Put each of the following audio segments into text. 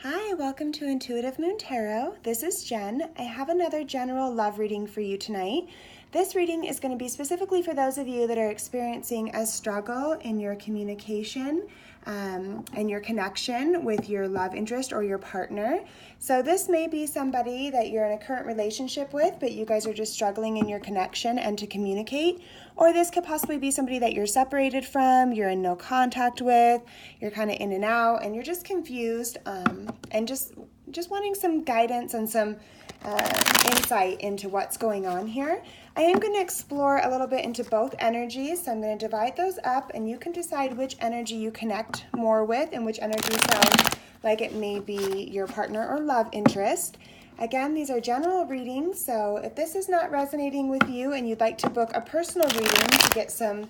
Hi, welcome to Intuitive Moon Tarot. This is Jen. I have another general love reading for you tonight. This reading is going to be specifically for those of you that are experiencing a struggle in your communication and your connection with your love interest or your partner. So this may be somebody that you're in a current relationship with, but you guys are just struggling in your connection and to communicate. Or this could possibly be somebody that you're separated from, you're in no contact with, you're kind of in and out, and you're just confused and just wanting some guidance and some insight into what's going on here. I am going to explore a little bit into both energies, so I'm going to divide those up, and you can decide which energy you connect more with and which energy sounds like it may be your partner or love interest. Again, these are general readings, so if this is not resonating with you and you'd like to book a personal reading to get some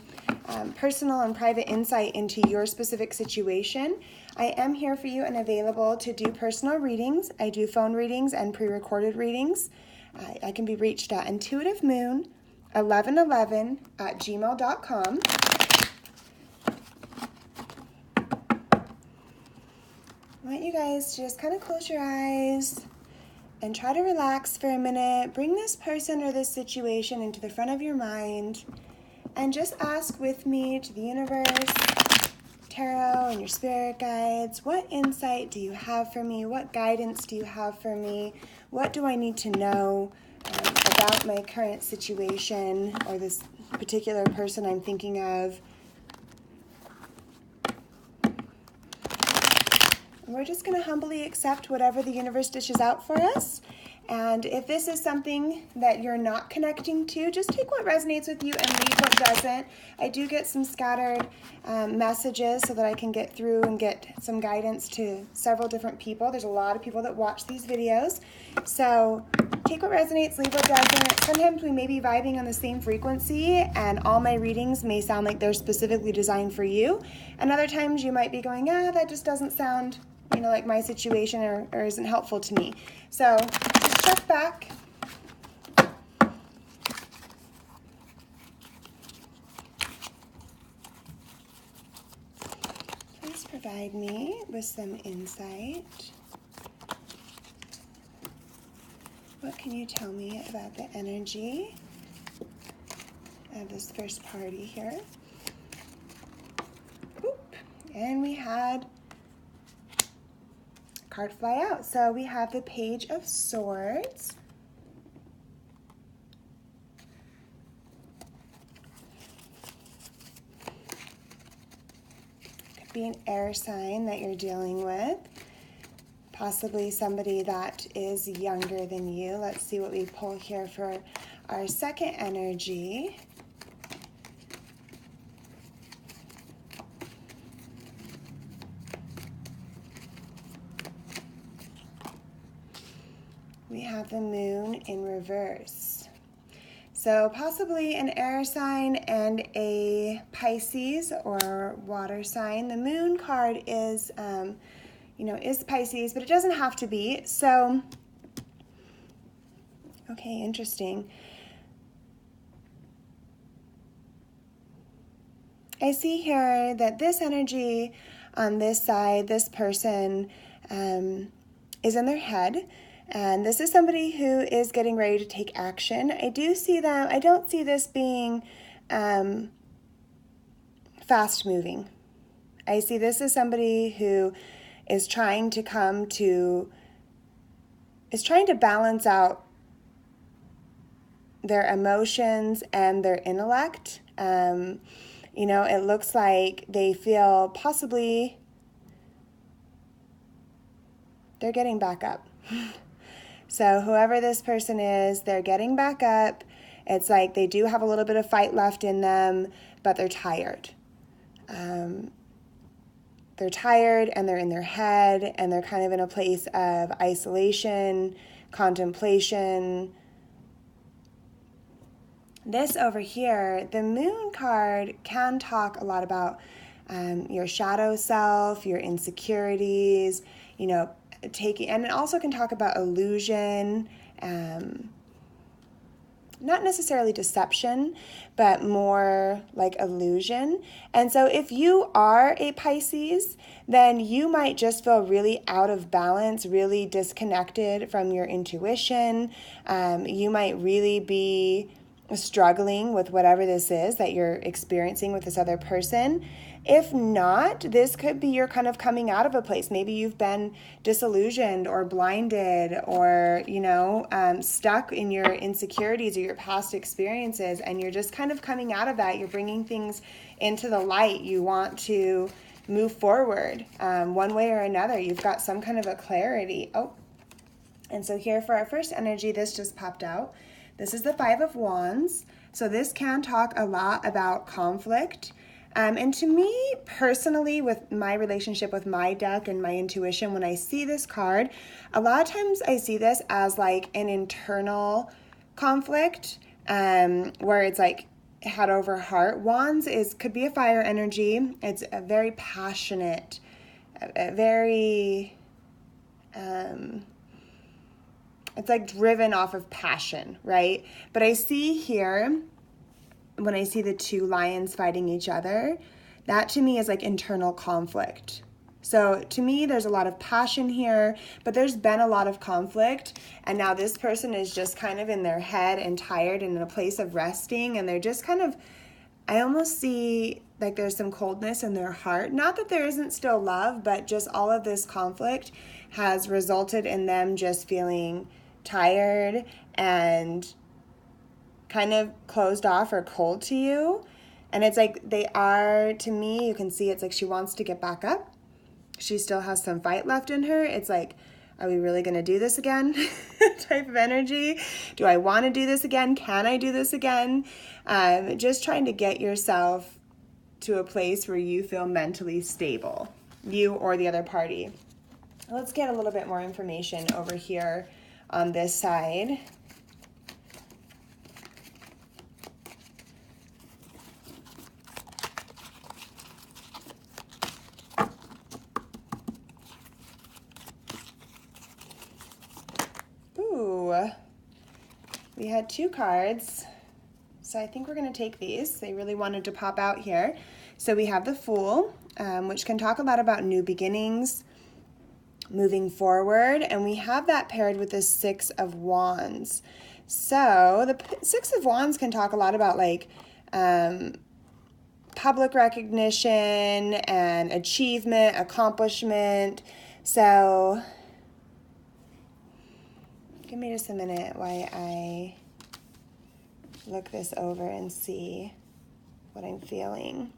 personal and private insight into your specific situation, I am here for you and available to do personal readings. I do phone readings and pre-recorded readings. I can be reached at intuitivemoon1111@gmail.com. I want you guys to just kind of close your eyes and try to relax for a minute. Bring this person or this situation into the front of your mind and just ask with me to the universe, tarot, and your spirit guides, what insight do you have for me? What guidance do you have for me? What do I need to know about my current situation or this particular person I'm thinking of? We're just going to humbly accept whatever the universe dishes out for us. And if this is something that you're not connecting to, just take what resonates with you and leave what doesn't. I do get some scattered messages so that I can get through and get some guidance to several different people. There's a lot of people that watch these videos. So take what resonates, leave what doesn't. Sometimes we may be vibing on the same frequency and all my readings may sound like they're specifically designed for you. And other times you might be going, that just doesn't sound like my situation or isn't helpful to me. So just check back. Please provide me with some insight. What can you tell me about the energy of this first party here? Oop. And we had card fly out. So we have the Page of Swords. Could be an air sign that you're dealing with. Possibly somebody that is younger than you. Let's see what we pull here for our second energy. We have the Moon in reverse. So possibly an air sign and a Pisces or water sign. The Moon card is, is Pisces, but it doesn't have to be. So, okay, interesting. I see here that this energy on this side, this person is in their head. And this is somebody who is getting ready to take action. I do see them. I don't see this being fast moving. I see this as somebody who is trying to balance out their emotions and their intellect. It looks like they feel possibly they're getting back up. So whoever this person is, they're getting back up. It's like they do have a little bit of fight left in them, but they're tired. They're tired and they're in their head and they're kind of in a place of isolation, contemplation. This over here, the Moon card can talk a lot about your shadow self, your insecurities, and it also can talk about illusion, not necessarily deception, but more like illusion. And so if you are a Pisces, then you might just feel really out of balance, really disconnected from your intuition. You might really be struggling with whatever this is that you're experiencing with this other person. If not, this could be your kind of coming out of a place. Maybe you've been disillusioned or blinded or, stuck in your insecurities or your past experiences, and you're just kind of coming out of that. You're bringing things into the light. You want to move forward one way or another. You've got some kind of a clarity. And so here for our first energy, this just popped out. This is the Five of Wands. So this can talk a lot about conflict. And to me personally, with my relationship with my deck and my intuition, when I see this card, a lot of times I see this as like an internal conflict, where it's like head over heart. Wands could be a fire energy. It's a very passionate, very, it's like driven off of passion, right? But I see here, when I see the two lions fighting each other, that to me is like internal conflict. So to me, there's a lot of passion here, but there's been a lot of conflict. And now this person is just kind of in their head and tired and in a place of resting. And they're just kind of, I almost see like there's some coldness in their heart. Not that there isn't still love, but just all of this conflict has resulted in them just feeling tired and kind of closed off or cold to you. And it's like they are, to me, you can see it's like she wants to get back up. She still has some fight left in her. It's like, are we really going to do this again? Type of energy. Do I want to do this again? Can I do this again? Just trying to get yourself to a place where you feel mentally stable, you or the other party. Let's get a little bit more information over here on this side. We had two cards, so I think we're going to take these. They really wanted to pop out here. So we have the Fool, which can talk a lot about new beginnings, moving forward, and we have that paired with the Six of Wands. So the Six of Wands can talk a lot about like public recognition and achievement, accomplishment. So give me just a minute while I look this over and see what I'm feeling.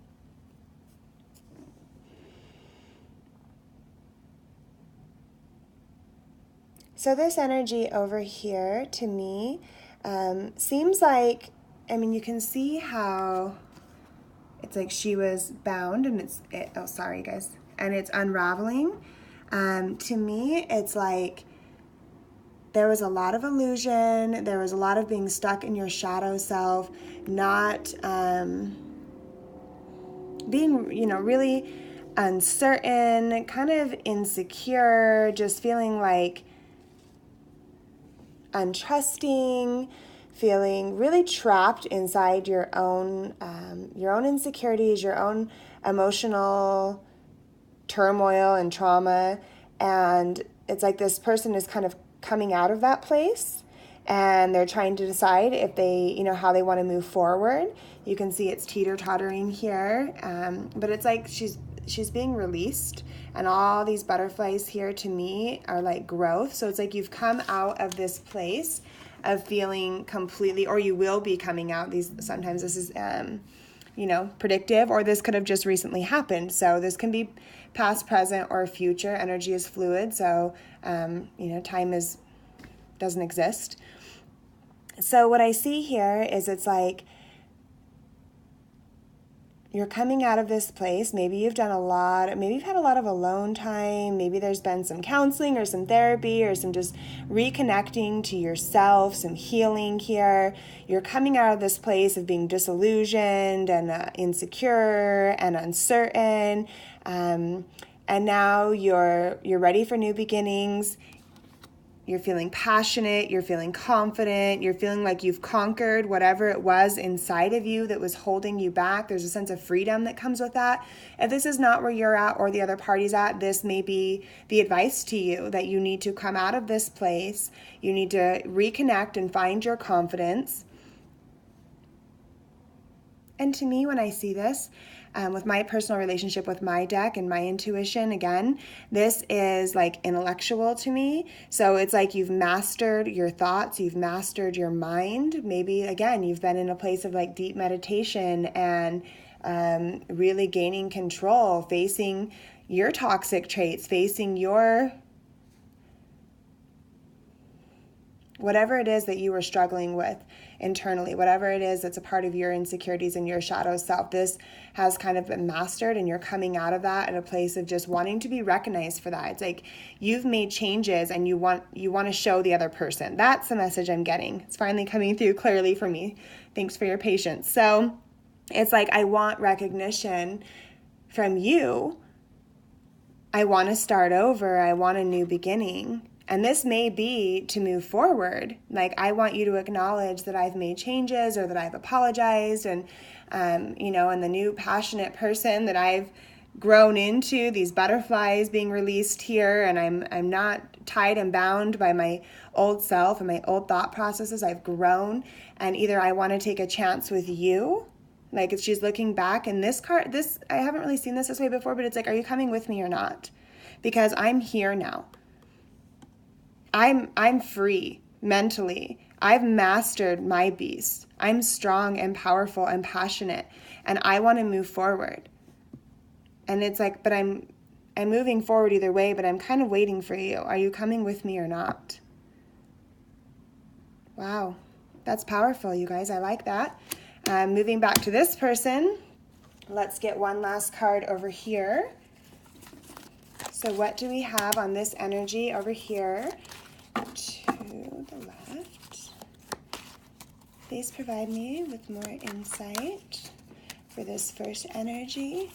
So this energy over here to me seems like, you can see how it's like she was bound and and it's unraveling. To me, it's like there was a lot of illusion. There was a lot of being stuck in your shadow self, not being, really uncertain, kind of insecure, just feeling like untrusting, feeling really trapped inside your own insecurities, your own emotional turmoil and trauma. And it's like this person is kind of coming out of that place and they're trying to decide if they, how they want to move forward. You can see it's teeter-tottering here, but it's like she's being released, and all these butterflies here to me are like growth. So it's like you've come out of this place of feeling completely, or you will be coming out. Sometimes this is predictive, or this could have just recently happened. So this can be past, present, or future. Energy is fluid, so time doesn't exist. So what I see here is it's like you're coming out of this place. Maybe you've had a lot of alone time. Maybe there's been some counseling or some therapy or some just reconnecting to yourself, some healing here. You're coming out of this place of being disillusioned and insecure and uncertain. And now you're ready for new beginnings. You're feeling passionate, you're feeling confident, you're feeling like you've conquered whatever it was inside of you that was holding you back. There's a sense of freedom that comes with that. If this is not where you're at or the other party's at, this may be the advice to you that you need to come out of this place. You need to reconnect and find your confidence. And to me, when I see this, with my personal relationship with my deck and my intuition, again, this is like intellectual to me. So it's like you've mastered your thoughts, you've mastered your mind. Maybe, again, you've been in a place of like deep meditation and really gaining control, facing your toxic traits, facing your whatever it is that you were struggling with internally, whatever it is that's a part of your insecurities and your shadow self. This has kind of been mastered, and you're coming out of that in a place of just wanting to be recognized for that. It's like you've made changes and you want to show the other person. That's the message I'm getting. It's finally coming through clearly for me. Thanks for your patience. So it's like I want recognition from you. I want to start over. I want a new beginning. And this may be to move forward. Like, I want you to acknowledge that I've made changes or that I've apologized and, and the new passionate person that I've grown into, these butterflies being released here, and I'm not tied and bound by my old self and my old thought processes. I've grown, and either I want to take a chance with you, like if she's looking back, and this card, I haven't really seen this way before, but it's like, are you coming with me or not? Because I'm here now. I'm free mentally. I've mastered my beast. I'm strong and powerful and passionate, and I want to move forward. And it's like, but I'm moving forward either way, but I'm kind of waiting for you. Are you coming with me or not? Wow, that's powerful, you guys. I like that. Moving back to this person, let's get one last card over here. So what do we have on this energy over here? To the left. Please provide me with more insight for this first energy.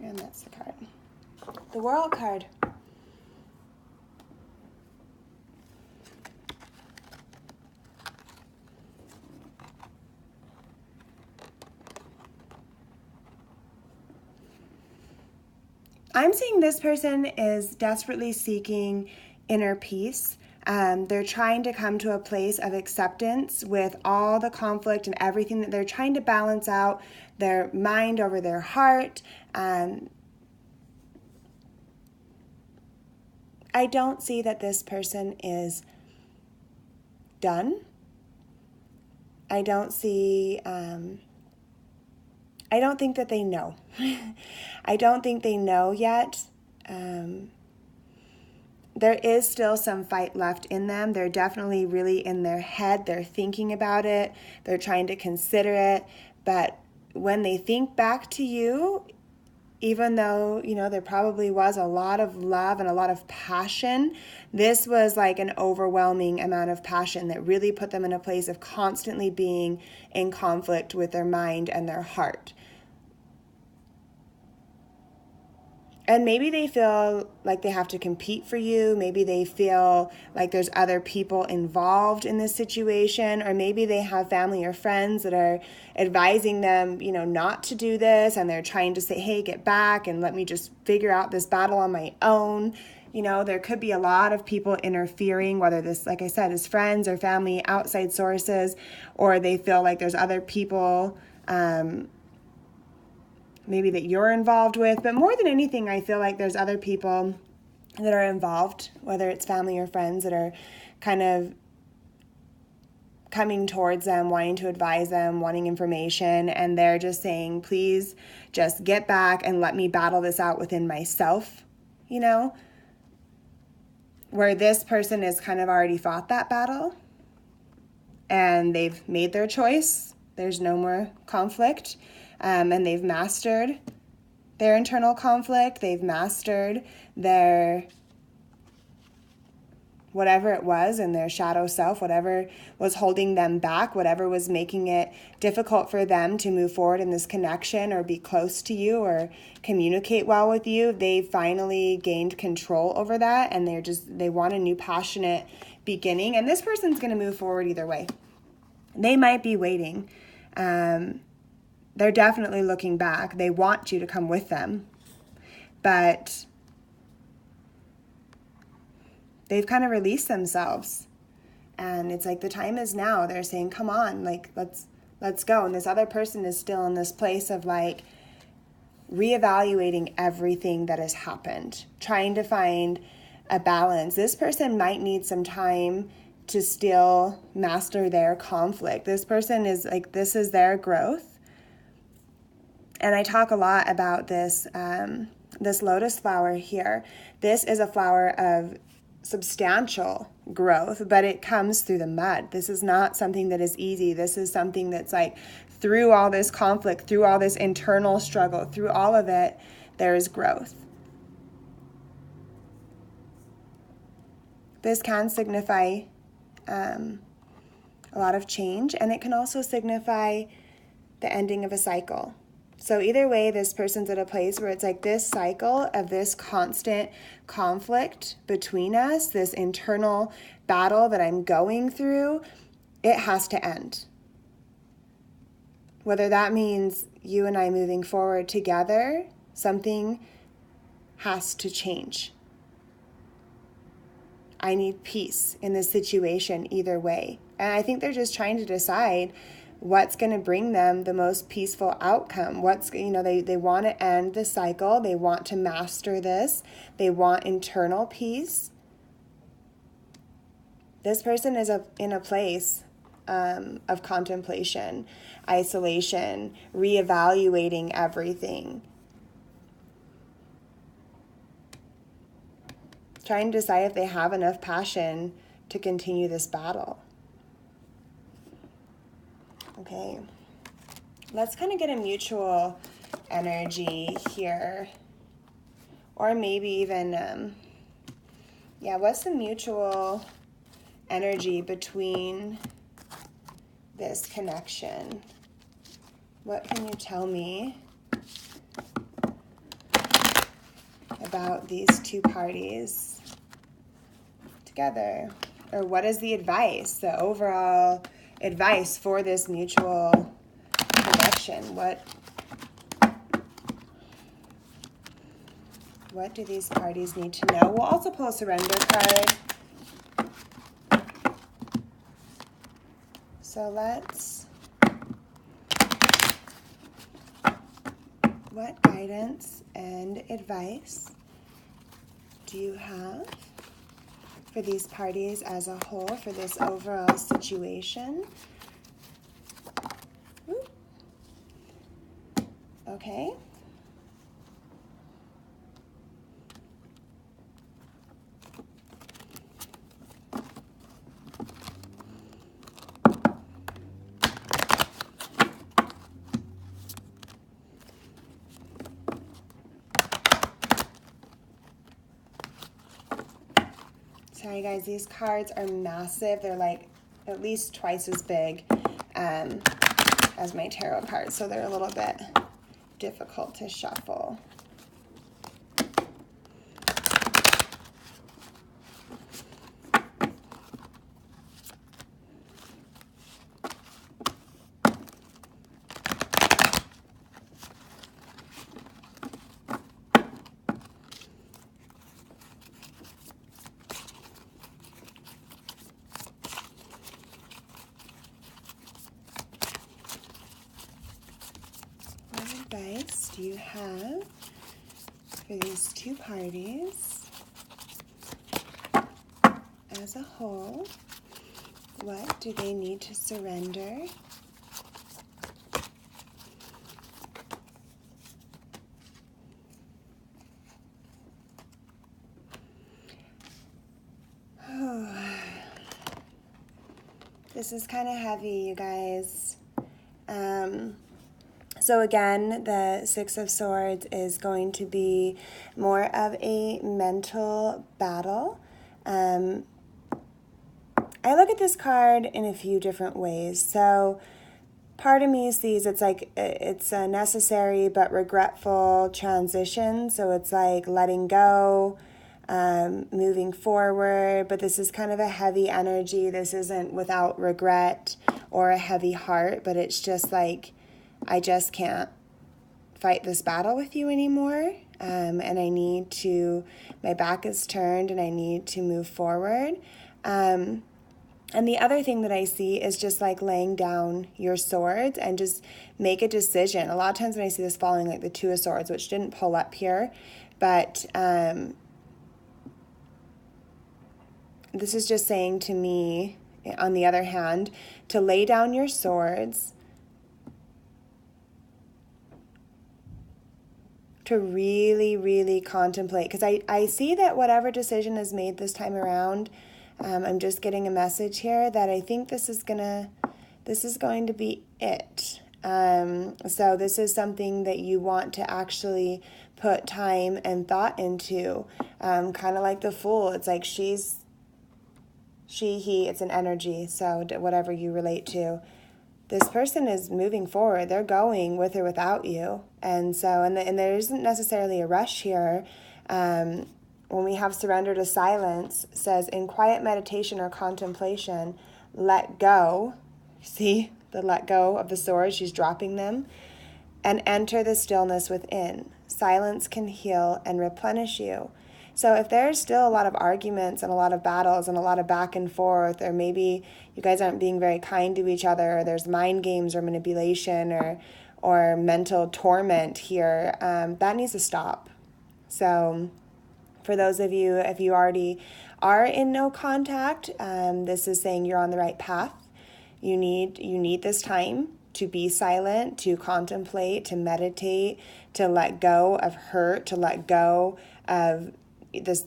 And that's the card. The World card. I'm seeing this person is desperately seeking inner peace. They're trying to come to a place of acceptance with all the conflict and everything that they're trying to balance out, their mind over their heart. I don't see that this person is done. I don't think that they know. I don't think they know yet. There is still some fight left in them. They're definitely really in their head. They're thinking about it. They're trying to consider it. But when they think back to you, even though, there probably was a lot of love and a lot of passion, this was like an overwhelming amount of passion that really put them in a place of constantly being in conflict with their mind and their heart. And maybe they feel like they have to compete for you. Maybe they feel like there's other people involved in this situation. Or maybe they have family or friends that are advising them, not to do this. And they're trying to say, hey, get back and let me just figure out this battle on my own. There could be a lot of people interfering, whether this, like I said, is friends or family, outside sources, or they feel like there's other people maybe that you're involved with. But more than anything, I feel like there's other people that are involved, whether it's family or friends, that are kind of coming towards them, wanting to advise them, wanting information, and they're just saying, please just get back and let me battle this out within myself, where this person has kind of already fought that battle and they've made their choice. There's no more conflict. And they've mastered their internal conflict. They've mastered their whatever it was in their shadow self, whatever was holding them back, whatever was making it difficult for them to move forward in this connection or be close to you or communicate well with you, they finally gained control over that, and they want a new passionate beginning. And this person's going to move forward either way. They might be waiting. They're definitely looking back. They want you to come with them, but they've kind of released themselves, and it's like the time is now. They're saying, come on, like, let's go. And this other person is still in this place of like reevaluating everything that has happened, trying to find a balance. This person might need some time to still master their conflict. This person is like, this is their growth. And I talk a lot about this, this lotus flower here. This is a flower of substantial growth, but it comes through the mud. This is not something that is easy. This is something that's like through all this conflict, through all this internal struggle, through all of it, there is growth. This can signify a lot of change, and it can also signify the ending of a cycle. So either way, this person's at a place where it's like this cycle of this constant conflict between us, this internal battle that I'm going through, it has to end. Whether that means you and I moving forward together, something has to change. I need peace in this situation either way. And I think they're just trying to decide what's going to bring them the most peaceful outcome. They want to end the cycle. They want to master this. They want internal peace. This person is in a place of contemplation, isolation, reevaluating everything. Trying to decide if they have enough passion to continue this battle. Okay, let's kind of get a mutual energy here. Or maybe even, what's the mutual energy between this connection? What can you tell me about these two parties together? Or what is the advice, the overall advice for this mutual connection? What do these parties need to know? We'll also pull a surrender card. So what guidance and advice do you have for these parties as a whole, for this overall situation? Ooh. Okay. Sorry guys, these cards are massive. They're like at least twice as big as my tarot cards, so they're a little bit difficult to shuffle. Advice do you have for these two parties as a whole? What do they need to surrender? This is kind of heavy, you guys. So again, the Six of Swords is going to be more of a mental battle. I look at this card in a few different ways. So part of me sees it's like it's a necessary but regretful transition. So it's like letting go, moving forward, but this is kind of a heavy energy. This isn't without regret or a heavy heart, but it's just like, I just can't fight this battle with you anymore. And I need to, my back is turned and I need to move forward. And the other thing that I see is just like laying down your swords and just make a decision. A lot of times when I see this falling, like the Two of Swords, which didn't pull up here, but this is just saying to me, on the other hand, to lay down your swords, to really, really contemplate. Because I see that whatever decision is made this time around, I'm just getting a message here that I think this is going to be it. So this is something that you want to actually put time and thought into, kind of like the Fool. It's like she, he, it's an energy, so whatever you relate to. This person is moving forward. They're going with or without you. And so, and there isn't necessarily a rush here. When we have surrender to silence, it says, in quiet meditation or contemplation, let go. See the let go of the swords, she's dropping them. And enter the stillness within. Silence can heal and replenish you. So if there's still a lot of arguments and a lot of battles and a lot of back and forth, or maybe you guys aren't being very kind to each other, or there's mind games or manipulation or mental torment here, that needs to stop. So for those of you, if you already are in no contact, this is saying you're on the right path. You need this time to be silent, to contemplate, to meditate, to let go of hurt, to let go of this,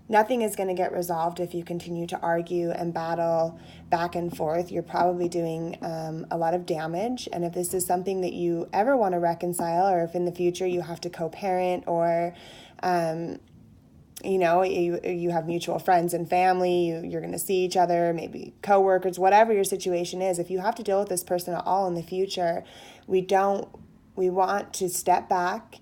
nothing is going to get resolved if you continue to argue and battle back and forth. You're probably doing a lot of damage. And if this is something that you ever want to reconcile, or if in the future you have to co-parent, or you have mutual friends and family, you're going to see each other, maybe coworkers, whatever your situation is, if you have to deal with this person at all in the future, we want to step back.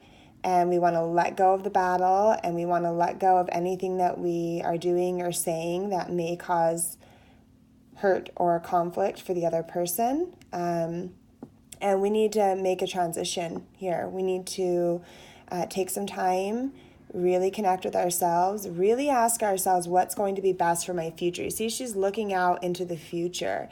And we want to let go of the battle, and we want to let go of anything that we are doing or saying that may cause hurt or conflict for the other person. And we need to make a transition here. We need to take some time, really connect with ourselves, really ask ourselves what's going to be best for my future. You see, she's looking out into the future.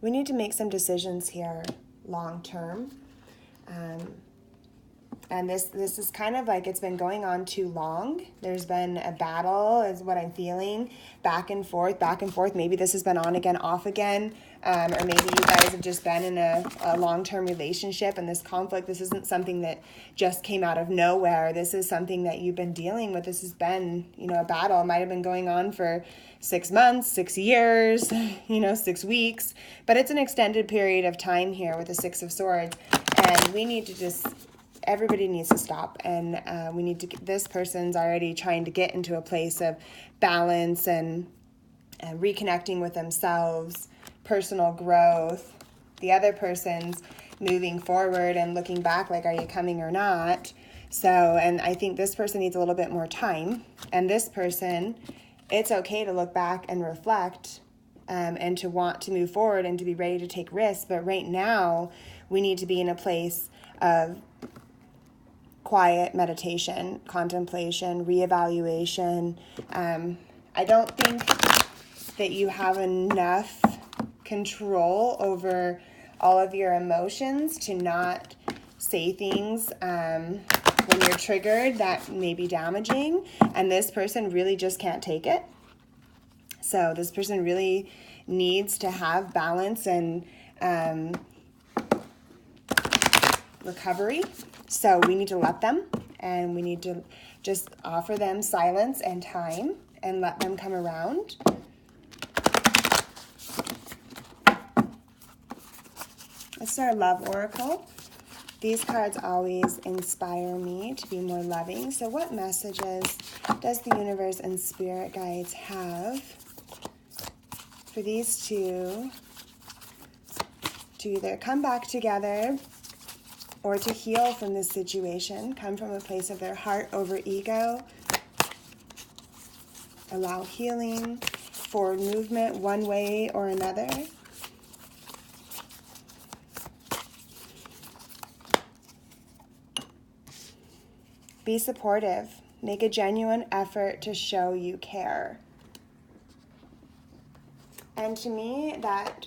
We need to make some decisions here long term. And this is kind of like it's been going on too long. There's been a battle is what I'm feeling, back and forth. Maybe this has been on again, off again. Or maybe you guys have just been in a long-term relationship, and this conflict, this isn't something that just came out of nowhere. This is something that you've been dealing with. This has been, a battle. It might have been going on for 6 months, 6 years, 6 weeks. But it's an extended period of time here with the Six of Swords. And we need to everybody needs to stop. And this person's already trying to get into a place of balance and reconnecting with themselves, personal growth. The other person's moving forward and looking back like, are you coming or not? So, and I think this person needs a little bit more time. And this person, it's okay to look back and reflect and to want to move forward and to be ready to take risks. But right now, we need to be in a place of quiet meditation, contemplation, reevaluation. I don't think that you have enough control over all of your emotions to not say things when you're triggered that may be damaging, and this person really just can't take it. So this person really needs to have balance and recovery. So we need to let them, and we need to just offer them silence and time and let them come around. This is our love oracle. These cards always inspire me to be more loving. So what messages does the universe and spirit guides have for these two to either come back together or to heal from this situation, come from a place of their heart over ego, allow healing, forward movement one way or another. Be supportive. Make a genuine effort to show you care. And to me, that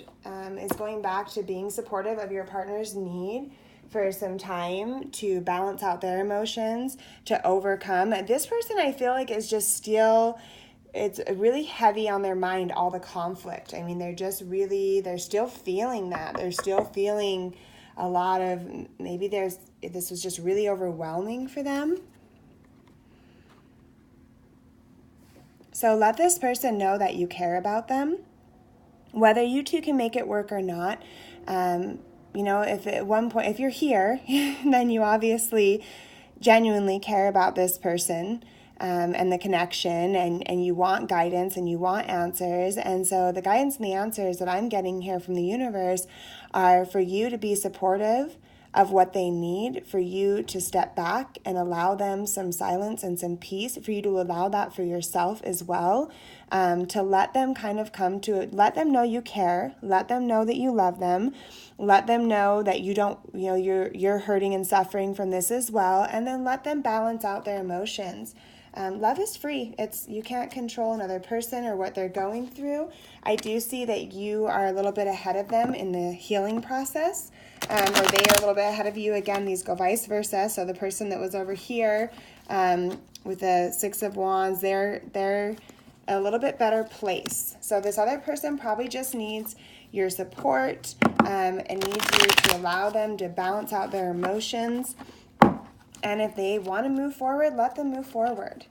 is going back to being supportive of your partner's need for some time to balance out their emotions, to overcome. This person, I feel like, is just still, it's really heavy on their mind, all the conflict. I mean, they're still feeling that. They're still feeling a lot of, maybe this was just really overwhelming for them. So let this person know that you care about them, whether you two can make it work or not. If at one point, if you're here, then you obviously genuinely care about this person and the connection, and you want guidance and you want answers. And so the guidance and the answers that I'm getting here from the universe are for you to be supportive of what they need, for you to step back and allow them some silence and some peace, for you to allow that for yourself as well, to let them kind of let them know you care, let them know that you love them, let them know that you don't, you're hurting and suffering from this as well, and then let them balance out their emotions. Love is free. You can't control another person or what they're going through. I do see that you are a little bit ahead of them in the healing process, or they are a little bit ahead of you. Again, these go vice versa. So the person that was over here with the Six of Wands, they're a little bit better place. So this other person probably just needs your support and needs you to allow them to balance out their emotions. And if they want to move forward, let them move forward,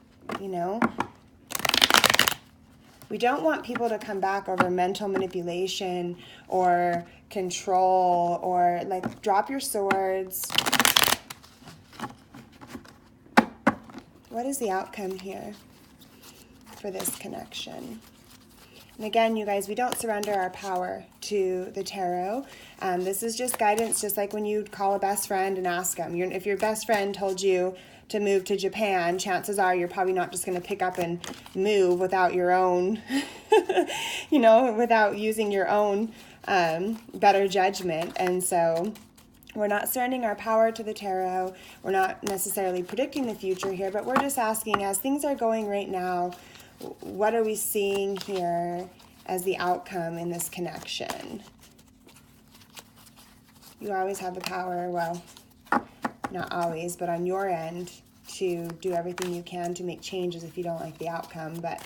We don't want people to come back over mental manipulation or control or, drop your swords. What is the outcome here for this connection? And again, you guys, we don't surrender our power to the tarot. This is just guidance, just like when you call a best friend and ask them. If your best friend told you to move to Japan, chances are you're probably not just going to pick up and move without your own, without using your own better judgment. And so we're not surrendering our power to the tarot. We're not necessarily predicting the future here, but we're just asking, as things are going right now, what are we seeing here as the outcome in this connection? You always have the power, well, not always, but on your end, to do everything you can to make changes if you don't like the outcome. But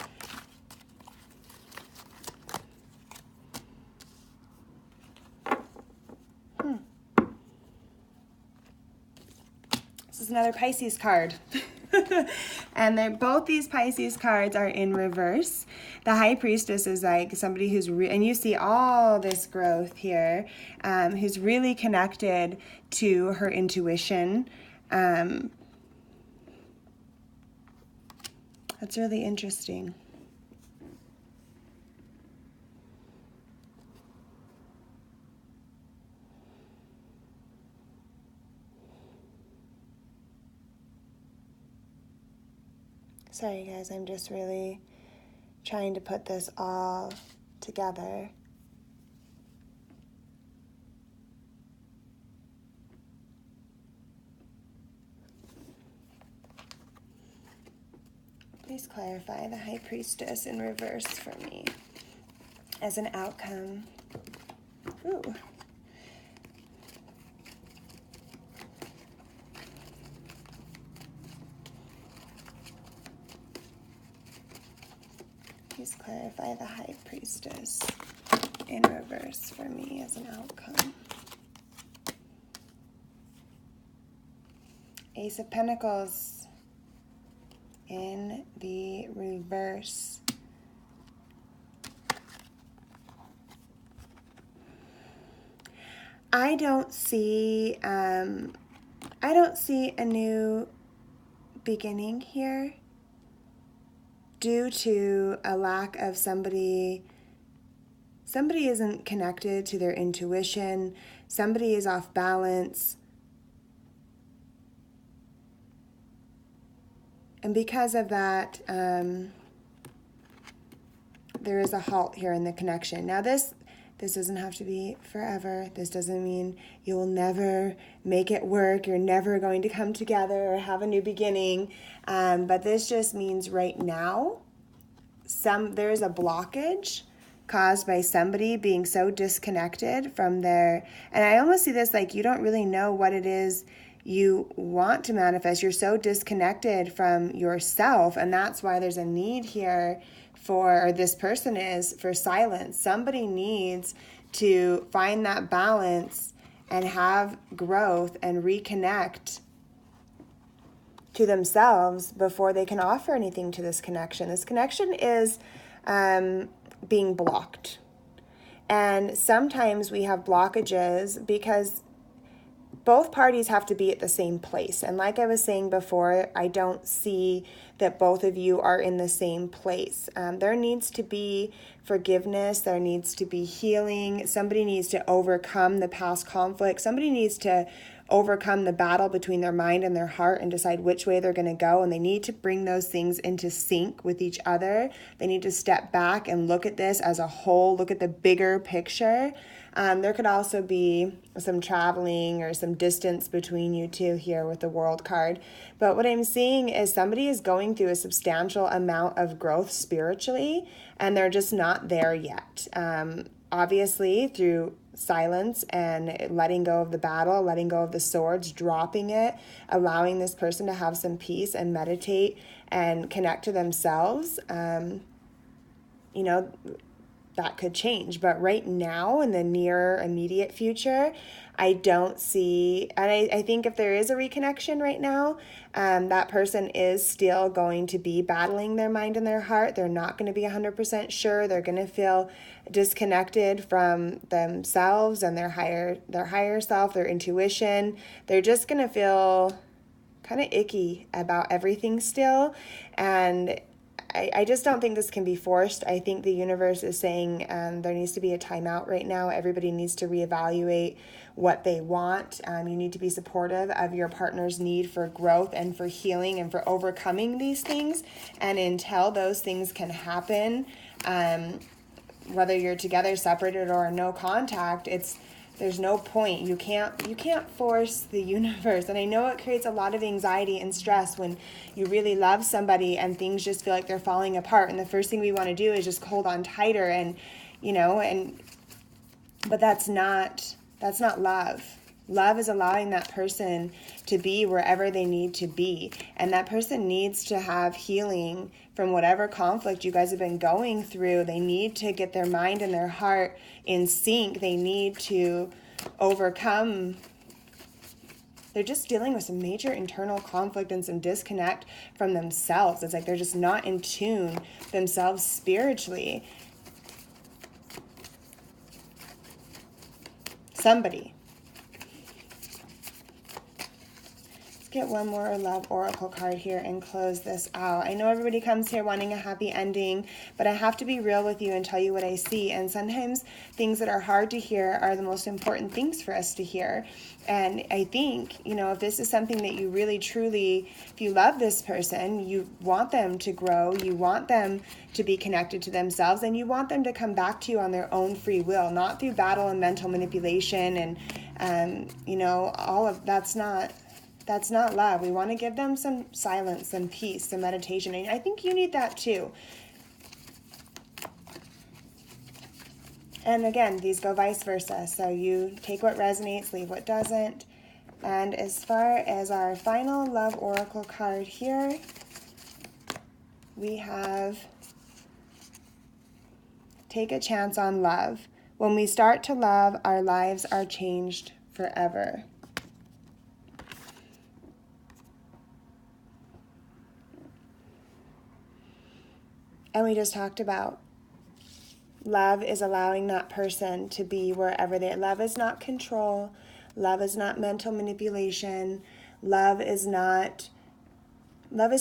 this is another Pisces card. And both these Pisces cards are in reverse. The High Priestess is like somebody who's, and you see all this growth here, who's really connected to her intuition. That's really interesting. Sorry guys, I'm just really trying to put this all together. Please clarify the High Priestess in reverse for me as an outcome. Ooh. Please clarify the High Priestess in reverse for me as an outcome. Ace of Pentacles in the reverse. I don't see I don't see a new beginning here due to a lack of somebody isn't connected to their intuition, somebody is off balance. And because of that, there is a halt here in the connection. Now this doesn't have to be forever. This doesn't mean you will never make it work. You're never going to come together or have a new beginning. But this just means right now, there is a blockage caused by somebody being so disconnected from their, and I almost see this like you don't really know what it is you want to manifest. You're so disconnected from yourself, and that's why there's a need here for, or this person is, for silence. Somebody needs to find that balance and have growth and reconnect to themselves before they can offer anything to this connection. This connection is being blocked. And sometimes we have blockages because both parties have to be at the same place. And like I was saying before, I don't see that both of you are in the same place. There needs to be forgiveness. There needs to be healing. Somebody needs to overcome the past conflict. Somebody needs to overcome the battle between their mind and their heart and decide which way they're going to go. And they need to bring those things into sync with each other. They need to step back and look at this as a whole, look at the bigger picture. There could also be some traveling or some distance between you two here with the World card. But what I'm seeing is somebody is going through a substantial amount of growth spiritually, and they're just not there yet. Obviously, through silence and letting go of the battle, letting go of the swords, dropping it, allowing this person to have some peace and meditate and connect to themselves, that could change. But right now, in the near immediate future, I don't see, and I think if there is a reconnection right now, that person is still going to be battling their mind and their heart. They're not going to be 100% sure. They're going to feel disconnected from themselves and their higher self, their intuition. They're just going to feel kind of icky about everything still. And I just don't think this can be forced. I think the universe is saying there needs to be a timeout right now. Everybody needs to reevaluate what they want. You need to be supportive of your partner's need for growth and for healing and for overcoming these things. And until those things can happen, whether you're together, separated, or no contact, there's no point. You can't force the universe. And I know it creates a lot of anxiety and stress when you really love somebody and things just feel like they're falling apart. And the first thing we want to do is just hold on tighter but that's not love. Love is allowing that person to be wherever they need to be. And that person needs to have healing from whatever conflict you guys have been going through. They need to get their mind and their heart in sync. They need to overcome. They're just dealing with some major internal conflict and some disconnect from themselves. It's like they're just not in tune themselves spiritually. Somebody. Get one more love oracle card here and close this out. I know everybody comes here wanting a happy ending, but I have to be real with you and tell you what I see. And sometimes things that are hard to hear are the most important things for us to hear. And I think, if this is something that you really truly, if you love this person, you want them to grow, you want them to be connected to themselves, and you want them to come back to you on their own free will, not through battle and mental manipulation and all of that's not love. We want to give them some silence, some peace, some meditation. And I think you need that too. And again, these go vice versa. So you take what resonates, leave what doesn't. And as far as our final love oracle card here, we have take a chance on love. When we start to love, our lives are changed forever. And we just talked about love is allowing that person to be wherever they are. Love is not control. Love is not mental manipulation. Love is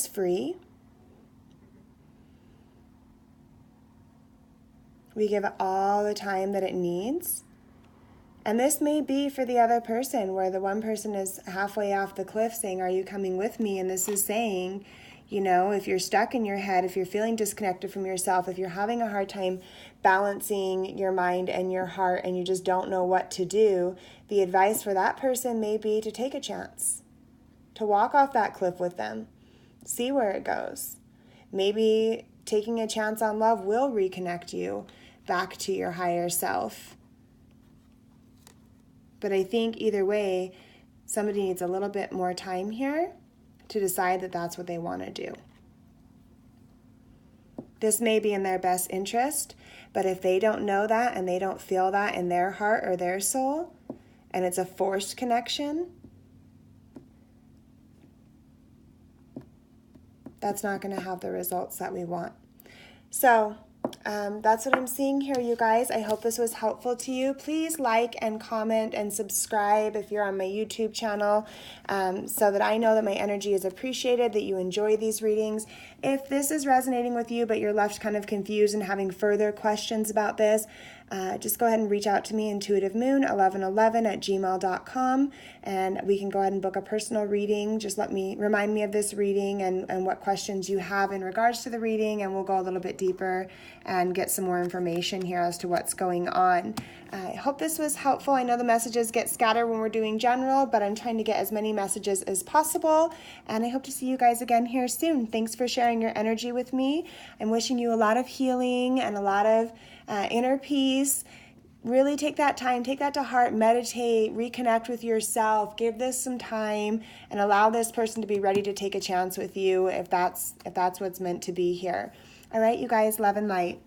free. We give it all the time that it needs. And this may be for the other person, where the one person is halfway off the cliff saying, are you coming with me? And this is saying, you know, if you're stuck in your head, if you're feeling disconnected from yourself, if you're having a hard time balancing your mind and your heart and you just don't know what to do, the advice for that person may be to take a chance, to walk off that cliff with them, see where it goes. Maybe taking a chance on love will reconnect you back to your higher self. But I think either way, somebody needs a little bit more time here to decide that that's what they want to do. This may be in their best interest, but if they don't know that and they don't feel that in their heart or their soul, and it's a forced connection, that's not going to have the results that we want. So that's what I'm seeing here, you guys. I hope this was helpful to you. Please like and comment and subscribe if you're on my YouTube channel, so that I know that my energy is appreciated, that you enjoy these readings. If this is resonating with you, but you're left kind of confused and having further questions about this, just go ahead and reach out to me, intuitivemoon1111@gmail.com, and we can go ahead and book a personal reading. Just remind me of this reading and what questions you have in regards to the reading, and we'll go a little bit deeper and get some more information here as to what's going on. I hope this was helpful. I know the messages get scattered when we're doing general, but I'm trying to get as many messages as possible, and I hope to see you guys again here soon. Thanks for sharing your energy with me. I'm wishing you a lot of healing and a lot of inner peace. Really take that time, take that to heart, meditate, reconnect with yourself, give this some time, and allow this person to be ready to take a chance with you if that's what's meant to be here. All right, you guys, love and light.